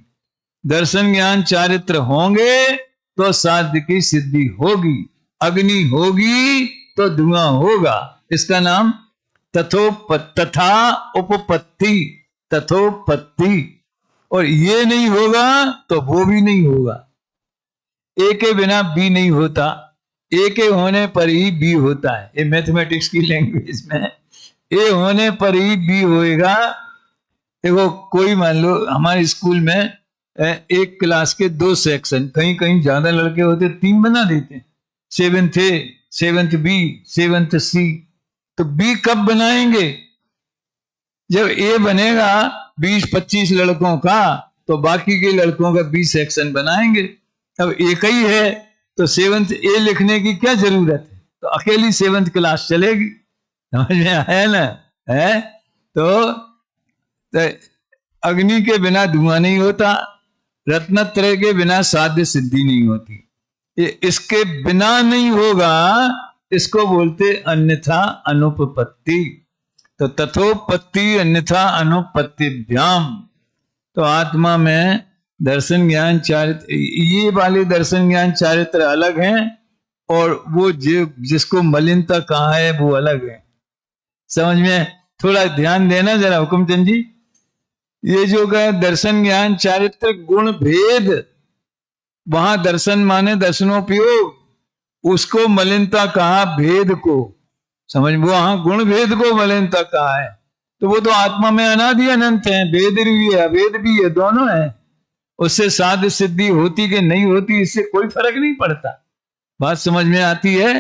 दर्शन ज्ञान चारित्र होंगे तो साध्य की सिद्धि होगी। अग्नि होगी तो धुआं होगा, इसका नाम तथा उपपत्ति, तथोपत्ति। और ये नहीं होगा तो वो भी नहीं होगा। ए के बिना बी नहीं होता, ए के होने पर ही बी होता है। ये मैथमेटिक्स की लैंग्वेज में ए होने पर ही बी होएगा। देखो, कोई मान लो हमारे स्कूल में एक क्लास के 2 सेक्शन, कहीं कहीं ज्यादा लड़के होते 3 बना देते, 7th A, 7th B, 7th C। तो बी कब बनाएंगे? जब ए बनेगा 20-25 लड़कों का, तो बाकी के लड़कों का बी सेक्शन बनाएंगे। अब एक ही है तो 7th A लिखने की क्या जरूरत है? तो अकेली 7th क्लास चलेगी। समझ में आया ना? है तो अग्नि के बिना धुआं नहीं होता, रत्नत्रय के बिना साध्य सिद्धि नहीं होती। ये इसके बिना नहीं होगा, इसको बोलते अन्यथा अनुपपत्ति। तो तथोपत्ति अन्यथा अनुपत्तिभ्याम। तो आत्मा में दर्शन ज्ञान चारित्र, ये वाले दर्शन ज्ञान चारित्र अलग हैं, और वो जिसको मलिनता कहा है वो अलग है। समझ में? थोड़ा ध्यान देना जरा हुकुमचंद जी। ये जो है दर्शन ज्ञान चारित्र गुण भेद, वहां दर्शन माने दर्शनोपयोग, उसको मलिनता कहा भेद को। समझ, वो वहां गुण भेद को मलिनता कहा है। तो वो तो आत्मा में अनादि अनंत है, भेद भी है अभेद भी है, दोनों है। उससे साध्य सिद्धि होती कि नहीं होती, इससे कोई फर्क नहीं पड़ता। बात समझ में आती है?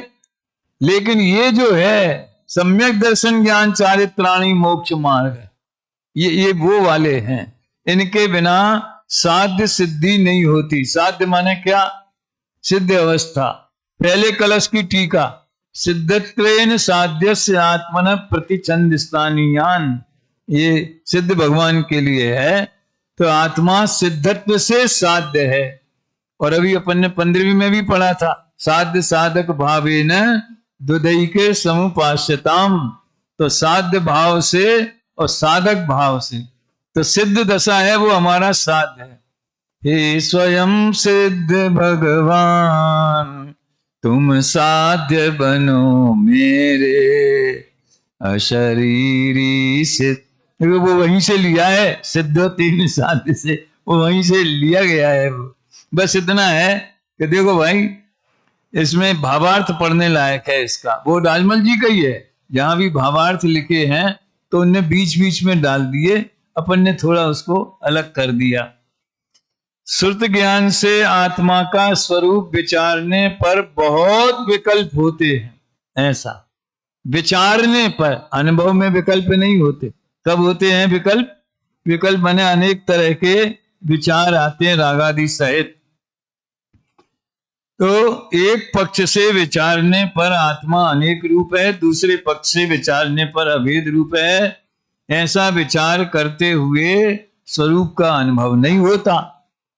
लेकिन ये जो है सम्यक दर्शन ज्ञान चारित्राणी मोक्ष मार्ग, ये वो वाले हैं, इनके बिना साध्य सिद्धि नहीं होती। साध्य माने क्या? सिद्ध अवस्था। पहले कलश की टीका, सिद्धत्वेन साध्यस्य आत्मन प्रतिचंद स्थानीयान, ये सिद्ध भगवान के लिए है। तो आत्मा सिद्धत्व से साध्य है। और अभी अपन ने 15वीं में भी पढ़ा था, साध्य साधक भावेन दुदैके समुपास्यताम। तो साध्य भाव से और साधक भाव से, तो सिद्ध दशा है वो हमारा साध्य है। हे स्वयं सिद्ध भगवान, तुम साध्य बनो मेरे अशरीरी सिद्ध। वो वहीं से लिया है, सिद्ध 3 साध्य से, वो वहीं से लिया गया है वो। बस इतना है कि देखो भाई, इसमें भावार्थ पढ़ने लायक है इसका। वो राजमल जी का ही है, जहां भी भावार्थ लिखे हैं तो उनने बीच बीच में डाल दिए, अपन ने थोड़ा उसको अलग कर दिया। श्रुत ज्ञान से आत्मा का स्वरूप विचारने पर बहुत विकल्प होते हैं। ऐसा विचारने पर, अनुभव में विकल्प नहीं होते। कब होते हैं विकल्प? विकल्प माने अनेक तरह के विचार आते हैं रागादि सहित। तो एक पक्ष से विचारने पर आत्मा अनेक रूप है, दूसरे पक्ष से विचारने पर अभेद रूप है। ऐसा विचार करते हुए स्वरूप का अनुभव नहीं होता।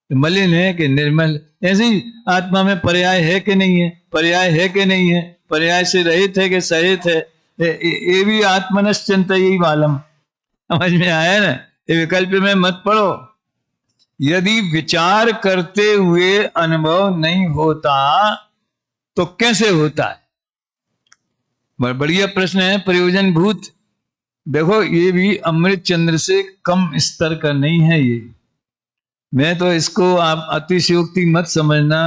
मलिन है कि निर्मल, ऐसे ही आत्मा में पर्याय है कि नहीं है, पर्याय है कि नहीं है, पर्याय से रहित है कि सहित है, ये भी आत्मनश्चिंत यही मालूम। समझ में आया ना? ये विकल्प में मत पढ़ो। यदि विचार करते हुए अनुभव नहीं होता तो कैसे होता है? बढ़िया प्रश्न है, प्रयोजन भूत। देखो ये भी अमृत चंद्र से कम स्तर का नहीं है ये। मैं तो इसको आप अतिशयोक्ति मत समझना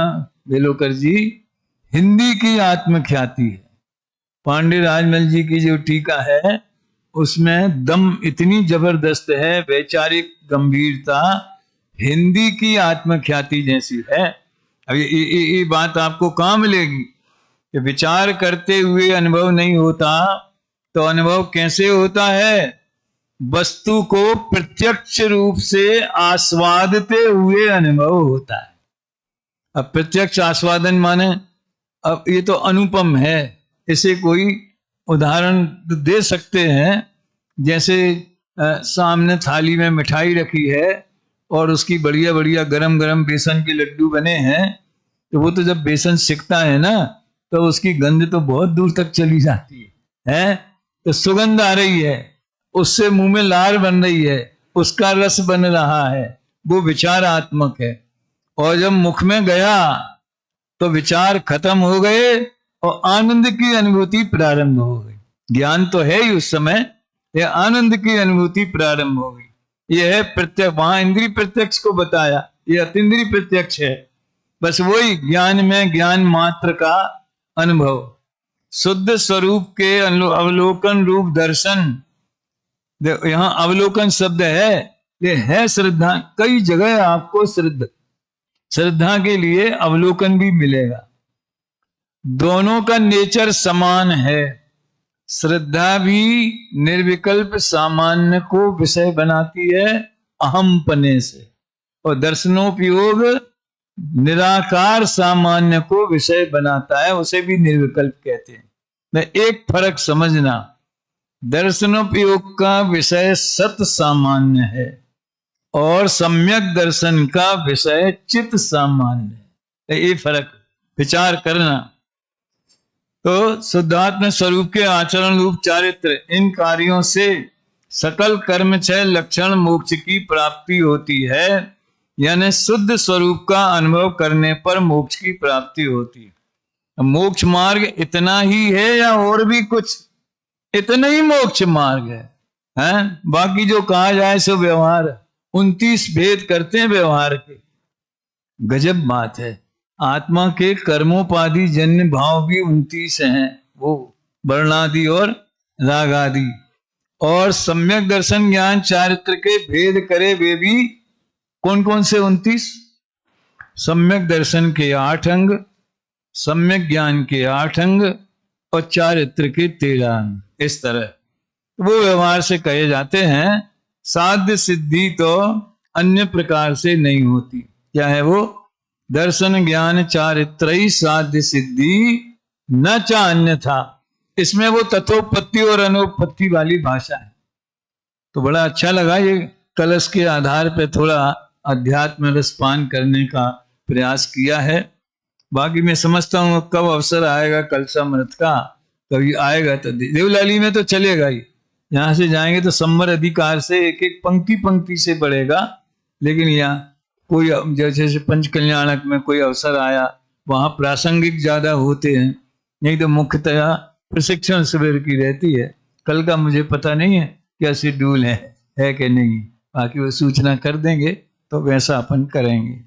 बेलोकर जी, हिंदी की आत्मख्याति है। पांडे राजमल जी की जो टीका है उसमें दम इतनी जबरदस्त है, वैचारिक गंभीरता हिंदी की आत्मख्याति जैसी है। अब ये बात आपको कहाँ मिलेगी कि विचार करते हुए अनुभव नहीं होता तो अनुभव कैसे होता है? वस्तु को प्रत्यक्ष रूप से आस्वादते हुए अनुभव होता है। अब प्रत्यक्ष आस्वादन माने, अब ये तो अनुपम है, इसे कोई उदाहरण दे सकते हैं। जैसे सामने थाली में मिठाई रखी है और उसकी बढ़िया बढ़िया गरम गरम बेसन के लड्डू बने हैं, तो वो तो जब बेसन सिकता है ना तो उसकी गंध तो बहुत दूर तक चली जाती है, तो सुगंध आ रही है, उससे मुंह में लार बन रही है, उसका रस बन रहा है, वो विचारात्मक है। और जब मुख में गया तो विचार खत्म हो गए और आनंद की अनुभूति प्रारंभ हो गई। ज्ञान तो है ही उस समय, यह आनंद की अनुभूति प्रारंभ हो गई। यह है प्रत्यक्ष, वहां इंद्रिय प्रत्यक्ष को बताया, यह अतीन्द्रिय प्रत्यक्ष है। बस वही ज्ञान में ज्ञान मात्र का अनुभव, शुद्ध स्वरूप के अवलोकन रूप दर्शन। यहां अवलोकन शब्द है, ये है श्रद्धा। कई जगह आपको श्रद्धा के लिए अवलोकन भी मिलेगा। दोनों का नेचर समान है। श्रद्धा भी निर्विकल्प सामान्य को विषय बनाती है अहमपने से, और दर्शनोपयोग निराकार सामान्य को विषय बनाता है, उसे भी निर्विकल्प कहते हैं। मैं एक फर्क समझना, दर्शनोपयोग का विषय सत सामान्य है और सम्यक दर्शन का विषय चित सामान्य है। ये फर्क विचार करना। तो शुद्धात्म स्वरूप के आचरण रूप चारित्र, इन कार्यों से सकल कर्म छह लक्षण मोक्ष की प्राप्ति होती है, यानी शुद्ध स्वरूप का अनुभव करने पर मोक्ष की प्राप्ति होती है। मोक्ष मार्ग इतना ही है या और भी कुछ? इतना ही मोक्ष मार्ग है? बाकी जो कहा जाए सो व्यवहार, 29 भेद करते हैं व्यवहार के। गजब बात है। आत्मा के कर्मोपाधि जन्य भाव भी 29 हैं, वो वर्णादि और राग आदि। और सम्यक दर्शन ज्ञान चारित्र के भेद करे वे भी कौन कौन से 29? सम्यक दर्शन के 8 अंग, सम्यक ज्ञान के 8 अंग और चारित्र के 13 अंग। इस तरह वो व्यवहार से कहे जाते हैं। साध्य सिद्धि तो अन्य प्रकार से नहीं होती। क्या है वो? दर्शन ज्ञान चारित्र साध्य सिद्धि न चा अन्य था। इसमें वो तथोपत्ति और अनुपत्ति वाली भाषा है। तो बड़ा अच्छा लगा ये कलश के आधार पे थोड़ा अध्यात्म रसपान करने का प्रयास किया है। बाकी मैं समझता हूँ कब अवसर आएगा कलशामृत का, कभी आएगा तो देवलाली में तो चलेगा ही। यहाँ से जाएंगे तो संवर अधिकार से एक एक पंक्ति पंक्ति से बढ़ेगा। लेकिन यहाँ कोई जैसे पंच कल्याणक में कोई अवसर आया, वहां प्रासंगिक ज्यादा होते हैं, नहीं तो मुख्यतया प्रशिक्षण शिविर की रहती है। कल का मुझे पता नहीं है क्या शेड्यूल है कि नहीं, बाकी वो सूचना कर देंगे तो वैसा अपन करेंगे।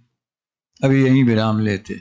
अभी यहीं विराम लेते।